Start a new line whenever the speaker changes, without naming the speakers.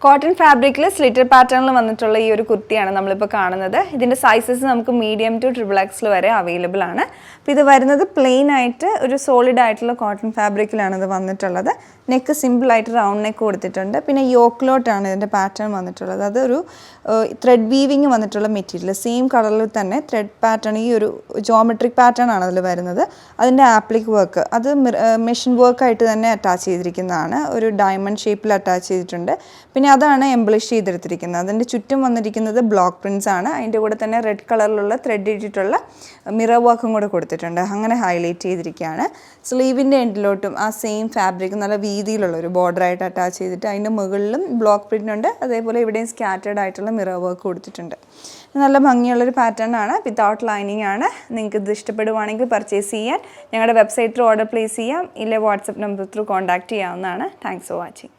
Cotton ഫാബ്രിക്കിൽ slitter പാറ്റേണിൽ വന്നിട്ടുള്ള ഈ ഒരു കുർത്തിയാണ് നമ്മളിപ്പോൾ കാണുന്നത്. ഇതിൻ്റെ സൈസസ് നമുക്ക് മീഡിയം ടു XXL വരെ അവൈലബിൾ ആണ്. അപ്പോൾ ഇത് വരുന്നത് പ്ലെയിൻ ആയിട്ട് ഒരു സോളിഡ് ആയിട്ടുള്ള കോട്ടൺ ഫാബ്രിക്കിലാണ് ഇത് വന്നിട്ടുള്ളത്. നെക്ക് സിമ്പിളായിട്ട് റൗണ്ട് നെക്ക് കൊടുത്തിട്ടുണ്ട്. പിന്നെ യോക്ക്ലോട്ടാണ് ഇതിൻ്റെ പാറ്റേൺ വന്നിട്ടുള്ളത്. അതൊരു ത്രെഡ് വീവിങ് വന്നിട്ടുള്ള മെറ്റീരിയൽ, സെയിം കളറിൽ തന്നെ ത്രെഡ് പാറ്റേൺ, ഈ ഒരു ജോമെട്രിക് പാറ്റേൺ ആണ് അതിൽ വരുന്നത്. അതിൻ്റെ ആപ്ലിക് വർക്ക് അത് മെഷീൻ വർക്കായിട്ട് തന്നെ അറ്റാച്ച് ചെയ്തിരിക്കുന്നതാണ്. ഒരു ഡയമണ്ട് ഷേപ്പിൽ അറ്റാച്ച് ചെയ്തിട്ടുണ്ട്. പിന്നെ അതാണ് എംബ്ലിഷ് ചെയ്തെടുത്തിരിക്കുന്നത്. അതിൻ്റെ ചുറ്റും വന്നിരിക്കുന്നത് ബ്ലോക്ക് പ്രിൻസ് ആണ്. അതിൻ്റെ കൂടെ തന്നെ റെഡ് കളറിലുള്ള ത്രെഡ് ഇട്ടിട്ടുള്ള മിറർ വർക്കും കൂടെ കൊടുത്തിട്ടുണ്ട്. അങ്ങനെ ഹൈലൈറ്റ് ചെയ്തിരിക്കുകയാണ്. സ്ലീവിൻ്റെ എൻഡിലോട്ടും ആ സെയിം ഫാബ്രിക് നല്ല വീതിയിലുള്ള ഒരു ബോർഡറായിട്ട് അറ്റാച്ച് ചെയ്തിട്ട് അതിൻ്റെ മുകളിലും ബ്ലോക്ക് പ്രിൻ്റ് ഉണ്ട്. അതേപോലെ ഇവിടെയും സ്കാറ്റേർഡ് ആയിട്ടുള്ള മിറർ വർക്ക് കൊടുത്തിട്ടുണ്ട്. നല്ല ഭംഗിയുള്ളൊരു പാറ്റേൺ ആണ്. വിത്തൗട്ട് ലൈനിങ് ആണ്. നിങ്ങൾക്ക് ഇത് ഇഷ്ടപ്പെടുവാണെങ്കിൽ പർച്ചേസ് ചെയ്യാൻ ഞങ്ങളുടെ വെബ്സൈറ്റ് ത്രൂ ഓർഡർ പ്ലേസ് ചെയ്യാം. ഇല്ലേ വാട്സപ്പ് നമ്പർ ത്രൂ കോൺടാക്റ്റ് ചെയ്യാവുന്നതാണ്. Thanks for watching.